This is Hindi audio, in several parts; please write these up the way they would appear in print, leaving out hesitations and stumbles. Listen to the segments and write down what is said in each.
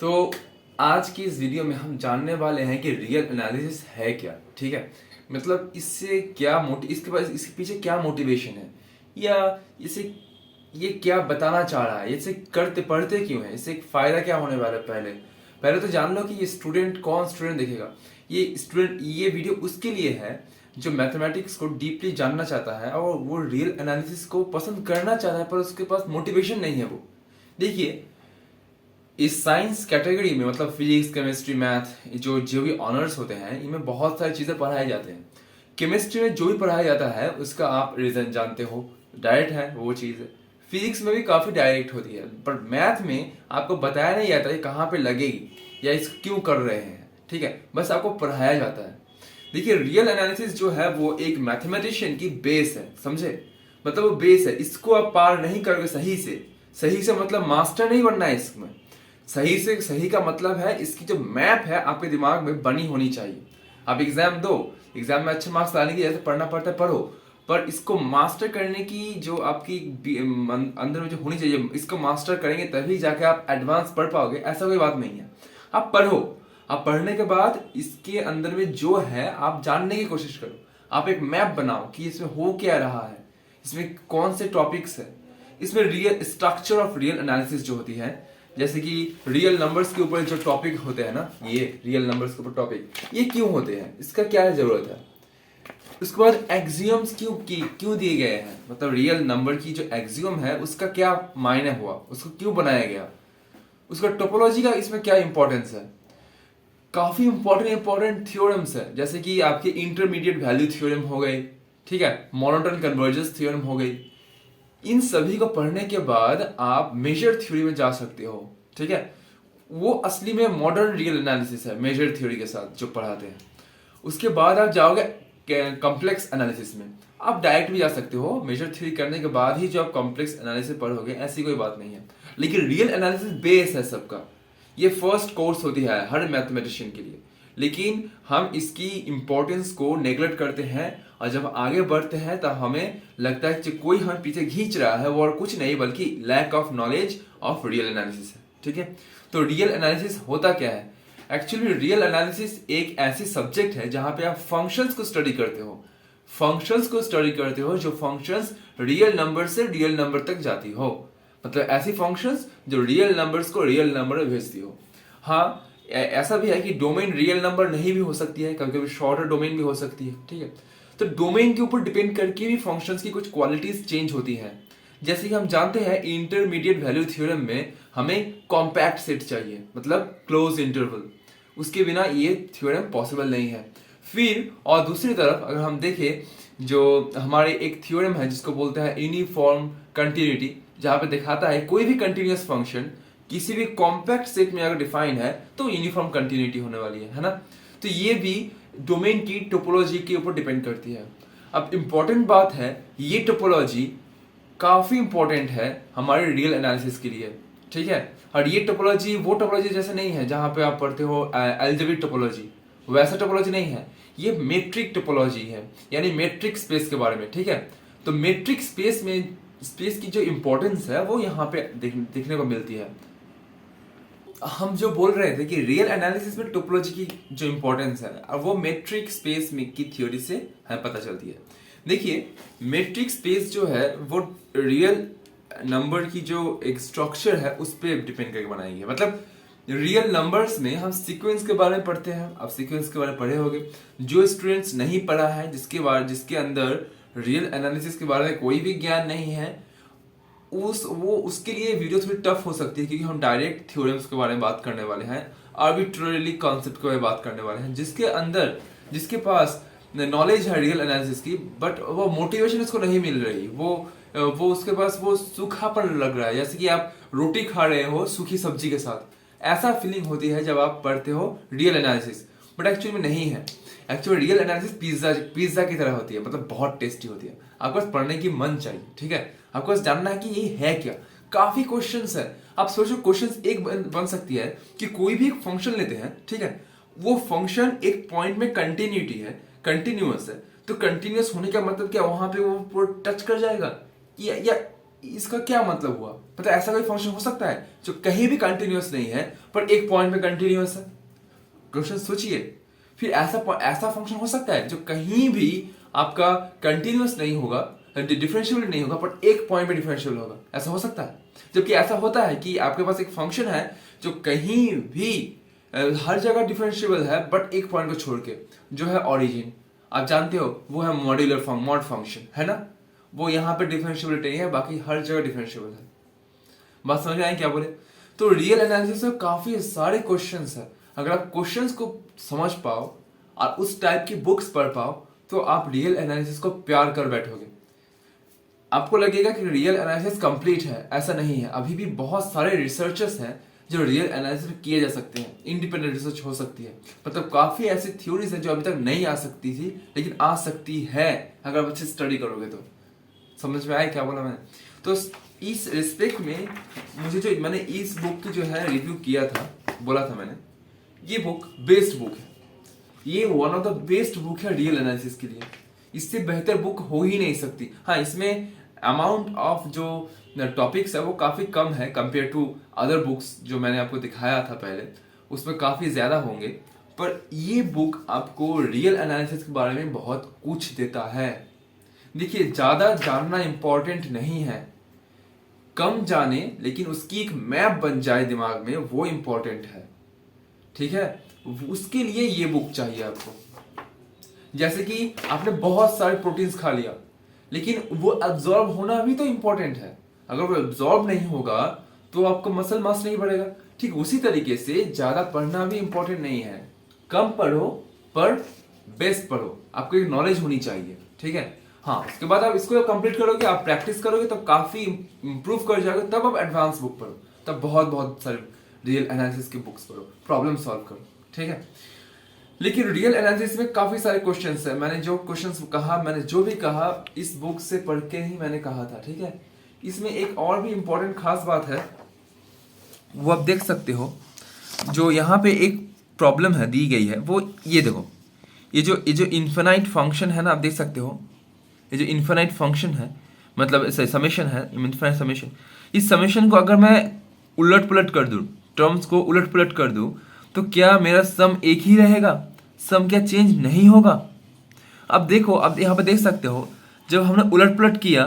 तो आज की इस वीडियो में हम जानने वाले हैं कि रियल एनालिसिस है क्या। ठीक है, मतलब इससे क्या इसके पास इसके पीछे क्या मोटिवेशन है, या इसे ये क्या बताना चाह रहा है, इसे करते पढ़ते क्यों है, इससे एक फायदा क्या होने वाला है। पहले पहले तो जान लो कि ये स्टूडेंट कौन स्टूडेंट देखेगा। ये वीडियो उसके लिए है जो मैथमेटिक्स को डीपली जानना चाहता है और वो रियल एनालिसिस को पसंद करना चाहता है, पर उसके पास मोटिवेशन नहीं है। वो देखिए, इस साइंस कैटेगरी में मतलब फिजिक्स, केमिस्ट्री, मैथ, जो जो भी ऑनर्स होते हैं, इनमें बहुत सारी चीज़ें पढ़ाई जाते हैं। केमिस्ट्री में जो भी पढ़ाया जाता है उसका आप रीजन जानते हो, डायरेक्ट है वो चीज़ है। फिजिक्स में भी काफ़ी डायरेक्ट होती है, पर मैथ में आपको बताया नहीं जाता है कहाँ पे लगेगी या इसको क्यों कर रहे हैं। ठीक है, बस आपको पढ़ाया जाता है। देखिए, रियल एनालिसिस जो है वो एक मैथमेटिशियन की बेस है, समझे। मतलब वो बेस है, इसको आप पार नहीं करोगे सही से मतलब मास्टर नहीं बनना है इसमें। सही से सही का मतलब है इसकी जो मैप है आपके दिमाग में बनी होनी चाहिए। आप एग्जाम दो, एग्जाम में अच्छे मार्क्स लाने की जैसे पढ़ना पड़ता है पढ़ो, पर इसको मास्टर करने की जो आपकी अंदर में जो होनी चाहिए, इसको मास्टर करेंगे तभी जाके आप एडवांस पढ़ पाओगे, ऐसा कोई बात नहीं है। आप पढ़ो, आप पढ़ने के बाद इसके अंदर में जो है आप जानने की कोशिश करो। आप एक मैप बनाओ कि इसमें हो क्या रहा है, इसमें कौन से टॉपिक्स है। इसमें real structure of real analysis जो होती है, जैसे कि रियल नंबर्स के ऊपर जो टॉपिक होते हैं ना, ये रियल नंबर्स के ऊपर टॉपिक ये क्यों होते हैं, इसका क्या जरूरत है। उसके बाद एक्सियम्स क्यों दिए गए हैं, मतलब रियल नंबर की जो एक्सियम है उसका क्या मायने हुआ, उसको क्यों बनाया गया, उसका टोपोलॉजी का इसमें क्या इंपॉर्टेंस है। काफी इंपॉर्टेंट थ्योरम्स है, जैसे कि आपके इंटरमीडिएट वैल्यू थ्योरम हो गए, ठीक है, मोनोटोन कन्वर्जेंस थ्योरम हो गई। इन सभी को पढ़ने के बाद आप मेजर थ्योरी में जा सकते हो। ठीक है, वो असली में मॉडर्न रियल एनालिसिस है मेजर थ्योरी के साथ जो पढ़ाते हैं। उसके बाद आप जाओगे कॉम्प्लेक्स एनालिसिस में। आप डायरेक्ट भी जा सकते हो, मेजर थ्योरी करने के बाद ही जो आप कॉम्प्लेक्स एनालिसिस पढ़ोगे, ऐसी कोई बात नहीं है। लेकिन रियल एनालिसिस बेस है सबका, ये फर्स्ट कोर्स होती है हर मैथमेटिशियन के लिए। लेकिन हम इसकी इंपॉर्टेंस को नेग्लेक्ट करते हैं, और जब आगे बढ़ते हैं तब हमें लगता है कि कोई हमें पीछे खींच रहा है, वो और कुछ नहीं बल्कि lack of knowledge of real analysis है। ठीक है, तो रियल एनालिसिस होता क्या है। एक्चुअली रियल एनालिसिस एक ऐसी सब्जेक्ट है जहां पे आप फंक्शंस को स्टडी करते हो, जो फंक्शंस रियल नंबर से रियल नंबर तक जाती हो, मतलब ऐसी फंक्शंस जो रियल नंबर्स को रियल नंबर में भेजती हो। हाँ, ऐसा भी है कि डोमेन रियल नंबर नहीं भी हो सकती है, कभी कभी शॉर्टर डोमेन भी हो सकती है। ठीक है, तो डोमेन के ऊपर डिपेंड करके भी फंक्शंस की कुछ क्वालिटीज चेंज होती हैं। जैसे कि हम जानते हैं इंटरमीडिएट वैल्यू थ्योरम में हमें कॉम्पैक्ट सेट चाहिए, मतलब क्लोज इंटरवल, उसके बिना ये थ्योरम पॉसिबल नहीं है। फिर और दूसरी तरफ अगर हम देखें, जो हमारे एक थ्योरम है जिसको बोलते हैं यूनिफॉर्म कंटिन्यूटी, जहां पे दिखाता है कोई भी कंटिन्यूअस फंक्शन किसी भी कॉम्पैक्ट सेट में अगर डिफाइन है तो यूनिफॉर्म कंटिन्यूटी होने वाली है ना। तो ये भी डोमेन की टोपोलॉजी के ऊपर डिपेंड करती है। अब इंपॉर्टेंट बात है, ये टोपोलॉजी काफी इंपॉर्टेंट है हमारे रियल एनालिसिस के लिए। ठीक है, और ये टोपोलॉजी वो टोपोलॉजी जैसे नहीं है जहां पे आप पढ़ते हो अलजेब्रिक टोपोलॉजी, वैसा टोपोलॉजी नहीं है। ये मेट्रिक टोपोलॉजी है, यानी मेट्रिक स्पेस के बारे में। ठीक है, तो मेट्रिक स्पेस की जो इंपॉर्टेंस है वो यहाँ पे देखने को मिलती है। हम जो बोल रहे थे कि रियल एनालिसिस में टोपोलॉजी की जो इंपॉर्टेंस है, अब वो मेट्रिक स्पेस में की थ्योरी से हमें पता चलती है। देखिए, मेट्रिक स्पेस जो है वो रियल नंबर की जो एक स्ट्रक्चर है उस पर डिपेंड करके बनाई है। मतलब रियल नंबर्स में हम सीक्वेंस के बारे में पढ़ते हैं, आप सीक्वेंस के बारे में पढ़े होंगे। जो स्टूडेंट्स नहीं पढ़ा है, जिसके अंदर रियल एनालिसिस के बारे में कोई भी ज्ञान नहीं है, उसके लिए वीडियो थोड़ी टफ हो सकती है, क्योंकि हम डायरेक्ट थ्योरम्स के बारे में बात करने वाले हैं, आर्बिट्रेरीली कॉन्सेप्ट के बारे में बात करने वाले हैं, जिसके पास नॉलेज है रियल एनालिसिस की, बट वो मोटिवेशन उसको नहीं मिल रही, वो उसके पास वो सूखापन लग रहा है, जैसे कि आप रोटी खा रहे हो सूखी सब्जी के साथ। ऐसा फीलिंग होती है जब आप पढ़ते हो रियल एनालिसिस, बट एक्चुअली में नहीं है। एक्चुअली रियल एनालिसिस पिज्जा की तरह होती है, मतलब बहुत टेस्टी होती है। आपको बस पढ़ने की मन चाहिए। ठीक है, आपको बस जानना है कि ये है क्या। काफी क्वेश्चंस है, आप सोचो क्वेश्चंस एक बन सकती है कि कोई भी एक फंक्शन लेते हैं, ठीक है, वो फंक्शन एक पॉइंट में कंटिन्यूअस है, तो कंटिन्यूअस होने का मतलब क्या, वहां पे वो टच कर जाएगा या इसका क्या मतलब हुआ। मतलब ऐसा कोई फंक्शन हो सकता है जो कहीं भी कंटिन्यूअस नहीं है पर एक पॉइंट पे कंटिन्यूअस है? क्वेश्चन सोचिए। फिर ऐसा फंक्शन हो सकता है जो कहीं भी आपका कंटिन्यूअस नहीं होगा, डिफरेंशियल नहीं होगा, पर एक पॉइंट पे डिफरेंशियल होगा? ऐसा हो सकता है? जबकि ऐसा होता है कि आपके पास एक फंक्शन है जो कहीं भी हर जगह डिफरेंशियल है बट एक पॉइंट को छोड़ के, जो है ओरिजिन। आप जानते हो वो है मॉड्यूलर मॉड फंक्शन, है ना? वो यहाँ पे डिफरेंशियबिलिटी नहीं है, बाकी हर जगह डिफरेंशियल है। बात समझ में आई क्या बोले? तो रियल एनालिसिस में काफी सारे क्वेश्चंस है। अगर आप क्वेश्चंस को समझ पाओ और उस टाइप की बुक्स पढ़ पाओ तो आप रियल एनालिसिस को प्यार कर बैठोगे। आपको लगेगा कि रियल एनालिसिस कंप्लीट है, ऐसा नहीं है। अभी भी बहुत सारे रिसर्चर्स हैं जो रियल एनालिसिस किए जा सकते हैं, इंडिपेंडेंट रिसर्च हो सकती है। मतलब काफी ऐसी थ्योरीज हैं जो अभी तक नहीं आ सकती थी लेकिन आ सकती है अगर आप अच्छे स्टडी करोगे तो। समझ में आया क्या बोला मैंने? तो इस रिस्पेक्ट में मुझे जो मैंने इस बुक की जो है रिव्यू किया था, बोला था मैंने, ये बुक बेस्ट बुक है। ये one of the best book है रियल एनालिसिस के लिए। इससे बेहतर बुक हो ही नहीं सकती। हाँ, इसमें अमाउंट ऑफ जो टॉपिक्स है वो काफी कम है कंपेयर टू अदर बुक्स जो मैंने आपको दिखाया था पहले, उसमें काफी ज्यादा होंगे। पर ये बुक आपको रियल एनालिसिस के बारे में बहुत कुछ देता है। देखिए, ज्यादा जानना इंपॉर्टेंट नहीं है, कम जाने लेकिन उसकी एक मैप बन जाए दिमाग में, वो इंपॉर्टेंट है। ठीक है, उसके लिए ये बुक चाहिए आपको। जैसे कि आपने बहुत सारे प्रोटीन्स खा लिया लेकिन वो एब्जॉर्ब होना भी तो इंपॉर्टेंट है। अगर वो एब्जॉर्ब नहीं होगा तो आपको मसल मास नहीं बढ़ेगा। ठीक उसी तरीके से ज्यादा पढ़ना भी इंपॉर्टेंट नहीं है, कम पढ़ो पर बेस्ट पढ़ो। आपको एक नॉलेज होनी चाहिए, ठीक है? हाँ, उसके बाद आप इसको कंप्लीट करोगे, आप प्रैक्टिस करोगे तो काफी इंप्रूव कर जाओगे। तब आप एडवांस बुक पढ़ो, तब बहुत बहुत सारे रियल एनालिसिस की बुक्स पढ़ो, प्रॉब्लम सॉल्व करो, ठीक है? लेकिन रियल एनालिसिस में काफी सारे क्वेश्चंस है। मैंने जो क्वेश्चंस कहा, मैंने जो भी कहा, इस बुक से पढ़ के ही मैंने कहा था, ठीक है? इसमें एक और भी इंपॉर्टेंट खास बात है, वो आप देख सकते हो। जो यहाँ पे एक प्रॉब्लम है दी गई है, वो ये देखो, ये जो इन्फिनाइट फंक्शन है ना, आप देख सकते हो, ये जो इन्फिनाइट फंक्शन है, मतलब समेशन है, इन्फिनाइट समेशन। इस समेशन को अगर मैं उलट पुलट कर दूं, टर्म्स को उलट पुलट कर दूं, तो क्या मेरा सम एक ही रहेगा? सम क्या चेंज नहीं होगा? अब देखो, अब यहाँ पे देख सकते हो, जब हमने उलट पुलट किया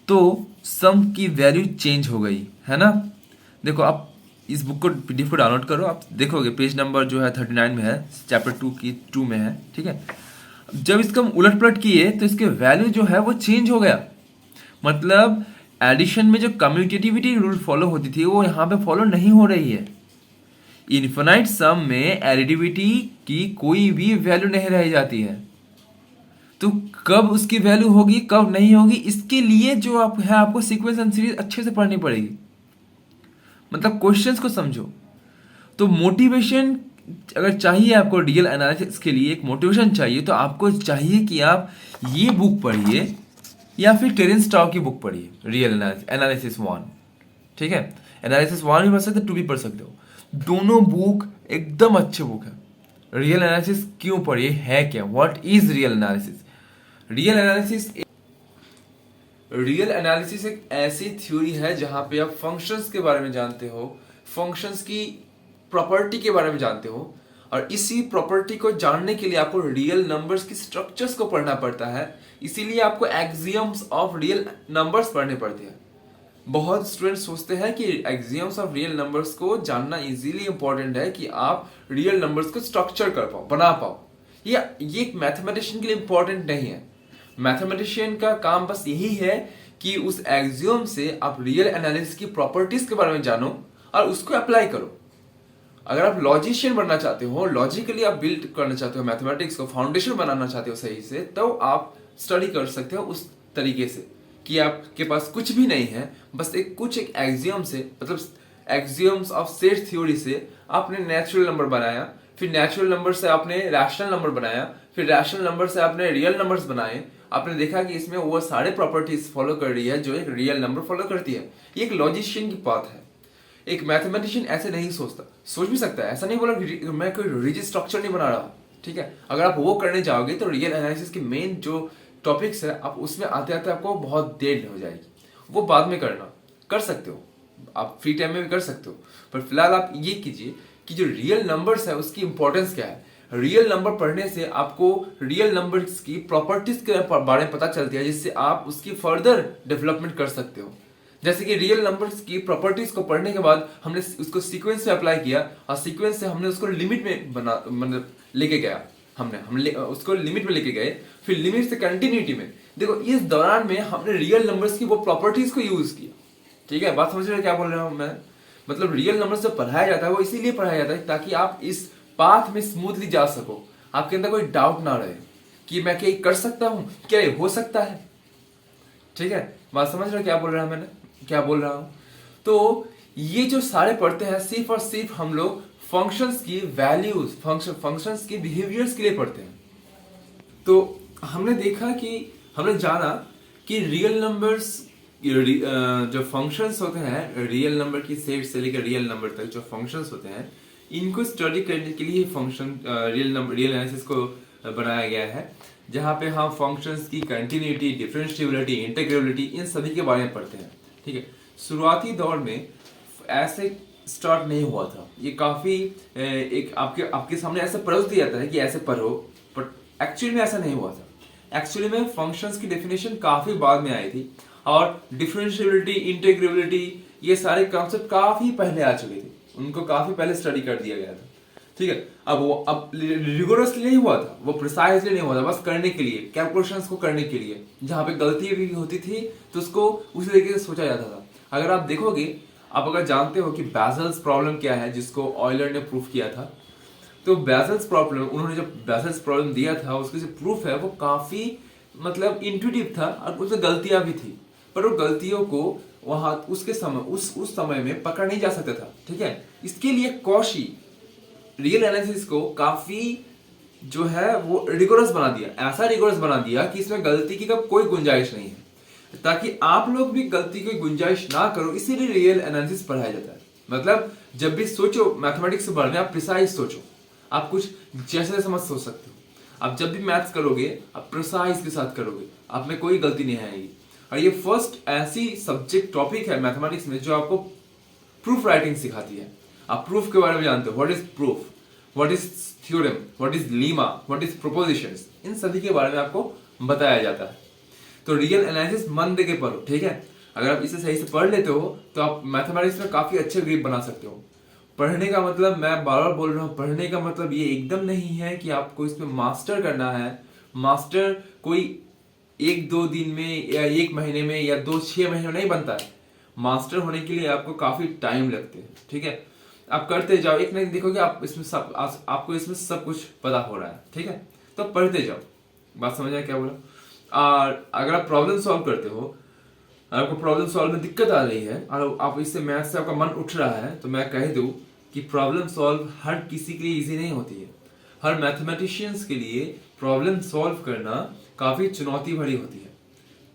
तो सम की वैल्यू चेंज हो गई, है ना? देखो, आप इस बुक को पीडीएफ को डाउनलोड करो, आप देखोगे पेज नंबर जो है 39 में है, चैप्टर 2 में है, ठीक है? जब इसका हम उलट पुलट किए तो इसके वैल्यू जो है वो चेंज हो गया। मतलब एडिशन में जो कम्यूटेटिविटी रूल फॉलो होती थी वो यहाँ पे फॉलो नहीं हो रही है। इन्फिनाइट सम में एडिटिविटी की कोई भी वैल्यू नहीं रह जाती है। तो कब उसकी वैल्यू होगी, कब नहीं होगी, इसके लिए जो आप है, आपको सीक्वेंस एंड सीरीज अच्छे से पढ़नी पड़ेगी। मतलब क्वेश्चंस को समझो। तो मोटिवेशन अगर चाहिए आपको रियल एनालिसिस के लिए, एक मोटिवेशन चाहिए, तो आपको चाहिए कि आप ये बुक पढ़िए या फिर टेरेंस टाउ की बुक पढ़िए, रियल एनालिसिस 1, ठीक है? एनालिसिस 1 भी पढ़ सकते हो, 2 भी पढ़ सकते हो। दोनों बुक एकदम अच्छे बुक है। रियल एनालिसिस क्यों पढ़िए, है क्या, what is real analysis? Real analysis एक ऐसी थ्योरी है जहां पे आप फंक्शंस के बारे में जानते हो, फंक्शंस की प्रॉपर्टी के बारे में जानते हो, और इसी प्रॉपर्टी को जानने के लिए आपको रियल नंबर्स की स्ट्रक्चर्स को पढ़ना पड़ता है। इसीलिए आपको एक्सियम्स ऑफ रियल नंबर्स पढ़ने पड़ते हैं। बहुत स्टूडेंट्स सोचते हैं कि एक्सियम्स ऑफ रियल नंबर्स को जानना इजीली इंपॉर्टेंट है कि आप रियल नंबर्स को स्ट्रक्चर कर पाओ, बना पाओ। ये एक मैथमेटिशियन के लिए इंपॉर्टेंट नहीं है। मैथमेटिशियन का काम बस यही है कि उस एक्सियम से आप रियल एनालिसिस की प्रॉपर्टीज के बारे में जानो और उसको अप्लाई करो। अगर आप लॉजिशियन बनना चाहते हो, लॉजिकली आप बिल्ड करना चाहते हो मैथमेटिक्स को, फाउंडेशन बनाना चाहते हो सही से, तो आप स्टडी कर सकते हो उस तरीके से कि आपके पास कुछ भी नहीं है, बस कुछ एक एक्सियम से, मतलब एक्सियम्स ऑफ सेट थ्योरी से आपने नेचुरल नंबर बनाया, फिर नेचुरल नंबर से आपने रैशनल नंबर बनाया, फिर रैशनल नंबर से आपने रियल नंबर्स बनाए। आपने देखा कि इसमें वो सारे प्रॉपर्टीज फॉलो कर रही है जो एक रियल नंबर फॉलो करती है। ये एक लॉजिशियन की बात है। एक मैथमेटिशियन ऐसे नहीं सोचता, सोच भी सकता है, ऐसा नहीं बोला कि मैं कोई रिजिड स्ट्रक्चर नहीं बना रहा, ठीक है? अगर आप वो करने जाओगे तो रियल एनालिसिस की मेन जो टॉपिक्स है, आप उसमें आते आते आपको बहुत देर हो जाएगी। वो बाद में करना, कर सकते हो, आप फ्री टाइम में भी कर सकते हो, पर फिलहाल आप ये कीजिए कि जो रियल नंबर्स है उसकी इंपॉर्टेंस क्या है। रियल नंबर पढ़ने से आपको रियल नंबर्स की प्रॉपर्टीज के बारे में पता चलती है, जिससे आप उसकी फर्दर डेवलपमेंट कर सकते हो। जैसे कि रियल नंबर्स की प्रॉपर्टीज को पढ़ने के बाद हमने उसको सीक्वेंस में अप्लाई किया, और सीक्वेंस से हमने उसको लिमिट में बना मतलब लेके गया, उसको लिमिट में लेके गए, फिर लिमिट से कंटिन्यूटी में। देखो इस दौरान में हमने रियल नंबर्स की वो प्रॉपर्टीज को यूज किया। ठीक है, बात समझ रहे हो क्या बोल रहा हूँ मैं? मतलब रियल नंबर से पढ़ाया जाता है वो इसीलिए पढ़ाया जाता है ताकि आप इस पाथ में स्मूथली जा सको, आपके अंदर कोई डाउट ना रहे कि मैं क्या कर सकता हूँ, क्या ये हो सकता है। ठीक है, बात समझ रहे हो क्या बोल रहा हूँ मैंने, क्या बोल रहा हूँ? तो ये जो सारे पढ़ते हैं सिर्फ और सिर्फ हम लोग फंक्शंस की वैल्यूज, फंक्शंस के बिहेवियर्स के लिए पढ़ते हैं। तो हमने देखा कि हमने जाना कि रियल नंबर्स जो फंक्शंस होते हैं, रियल नंबर की सेट से लेकर रियल नंबर तक जो फंक्शंस होते हैं, इनको स्टडी करने के लिए फंक्शन रियल एनालिसिस को बनाया गया है, जहाँ पे हम फंक्शंस की कंटिन्यूटी, डिफरेंशिएबिलिटी, इंटीग्रेबिलिटी, इन सभी के बारे में पढ़ते हैं। ठीक है, शुरुआती दौर में ऐसे स्टार्ट नहीं हुआ था, ये काफी एक आपके सामने ऐसा परोस दिया जाता है कि ऐसे पढ़ो, बट एक्चुअली में ऐसा नहीं हुआ था। एक्चुअली में फंक्शंस की डेफिनेशन काफी बाद में आई थी, और डिफरेंशिएबिलिटी, इंटीग्रेबिलिटी, ये सारे कॉन्सेप्ट काफी पहले आ चुके थे, उनको काफी पहले स्टडी कर दिया गया था। ठीक है, अब रिगोरसली नहीं हुआ था, वो प्रिसाइजली नहीं हुआ था, बस करने के लिए, कैलकुलेशंस को करने के लिए, जहां पे गलती भी होती थी तो उसको उसी तरीके से सोचा जाता था। अगर आप देखोगे, आप अगर जानते हो कि बेसल्स प्रॉब्लम क्या है जिसको ऑयलर ने प्रूफ किया था, तो बेसल्स प्रॉब्लम, उन्होंने जब बेसल्स प्रॉब्लम दिया था उसके जो प्रूफ है वो काफी मतलब इंट्यूटिव था, और उसमें गलतियां भी थी, पर वो गलतियों को वहां उसके समय उस समय में पकड़ नहीं जा सकता था। ठीक है, इसके लिए कौशी रियल एनालिसिस को काफी जो है वो रिगोरस बना दिया, ऐसा रिगोरस बना दिया कि इसमें गलती की कोई गुंजाइश नहीं है, ताकि आप लोग भी गलती की गुंजाइश ना करो, इसीलिए रियल एनालिसिस पढ़ाया जाता है। मतलब जब भी सोचो मैथमेटिक्स के बारे में, आप प्रिसाइज सोचो, आप कुछ जैसे समझ सोच सकते हो। आप जब भी मैथ्स करोगे आप प्रिसाइज के साथ करोगे, आप में कोई गलती नहीं आएगी। और ये फर्स्ट ऐसी सब्जेक्ट टॉपिक है मैथमेटिक्स में जो आपको प्रूफ राइटिंग सिखाती है। आप प्रूफ के बारे में जानते हो, what is proof, what is theorem, what is lemma, what is propositions, इन सभी के बारे में आपको बताया जाता है। तो रियल एनालिसिस मन दे के पढ़ो। ठीक है, अगर आप इसे सही से पढ़ लेते हो तो आप मैथमेटिक्स में काफी अच्छे ग्रिप बना सकते हो। पढ़ने का मतलब, मैं बार बार बोल रहा हूँ, पढ़ने का मतलब ये एकदम नहीं है कि आपको इसमें मास्टर करना है। मास्टर कोई 1-2 दिन में या 1 महीने में या 2-6 महीने में नहीं बनता है। मास्टर होने के लिए आपको काफी टाइम लगते हैं। ठीक है, आप करते जाओ, एक नहीं देखोगे आप इसमें सब आपको इसमें सब कुछ पता हो रहा है। ठीक है, तो पढ़ते जाओ। बात समझ आए क्या बोला? और अगर आप प्रॉब्लम सॉल्व करते हो, आपको प्रॉब्लम सॉल्व में दिक्कत आ रही है और आप इससे मैथ से आपका मन उठ रहा है, तो मैं कह दूं कि प्रॉब्लम सॉल्व हर किसी के लिए इजी नहीं होती है। हर मैथमेटिशियंस के लिए प्रॉब्लम सॉल्व करना काफी चुनौती भरी होती है।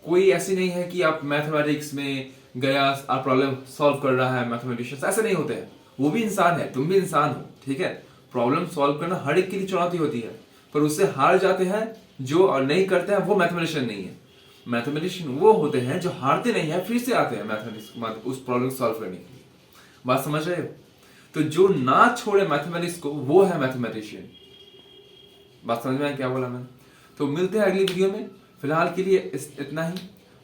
कोई ऐसी नहीं है कि आप मैथमेटिक्स में गया आप प्रॉब्लम सॉल्व कर रहा है मैथमेटिशियंस, ऐसे नहीं होते हैं। वो भी इंसान है, तुम भी इंसान हो। ठीक है, प्रॉब्लम सॉल्व करना हर एक के लिए चुनौती होती है, पर उससे हार जाते हैं जो और नहीं करते हैं, वो मैथमेटिशियन नहीं है। मैथमेटिशियन वो होते हैं जो हारते नहीं है, फिर से आते हैं मैथमेटिक्स उस प्रॉब्लम सॉल्व करने के लिए। बात समझ रहे हो? तो जो ना छोड़े मैथमेटिक्स को वो है मैथमेटिशियन। बात समझ में आया क्या बोला मैंने? तो मिलते हैं अगली वीडियो में, फिलहाल के लिए इतना ही।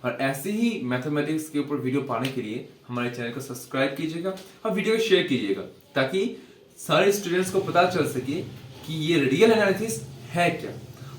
और ऐसे ही मैथमेटिक्स के ऊपर वीडियो पाने के लिए हमारे चैनल को सब्सक्राइब कीजिएगा और वीडियो को शेयर कीजिएगा, ताकि सारे स्टूडेंट्स को पता चल सके कि ये रियल एनालिसिस है क्या।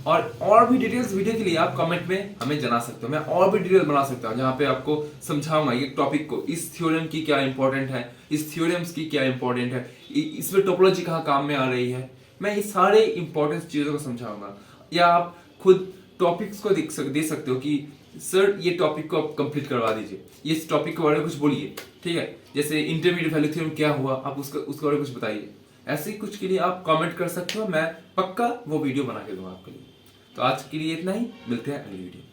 और भी डिटेल्स वीडियो के लिए आप कमेंट में हमें जना सकते हो। मैं और भी डिटेल बना सकता हूँ जहाँ पे आपको समझाऊंगा ये टॉपिक को, इस थ्योरम की क्या इंपॉर्टेंट है, इस थ्योरम्स की क्या इंपॉर्टेंट है, इसमें टोपोलॉजी कहाँ काम में आ रही है। मैं इस सारे इंपॉर्टेंट चीजों को समझाऊंगा, या आप खुद टॉपिक्स को दे सकते हो कि सर ये टॉपिक को आप कंप्लीट करवा दीजिए, इस टॉपिक के बारे में कुछ बोलिए। ठीक है, जैसे इंटरमीडिएट वैल्यू थ्योरम क्या हुआ, आप उसके बारे में कुछ बताइए। ऐसे ही कुछ के लिए आप कमेंट कर सकते हो, मैं पक्का वो वीडियो बना के दूंगा आपके लिए। तो आज के लिए इतना ही, मिलते हैं अगली वीडियो।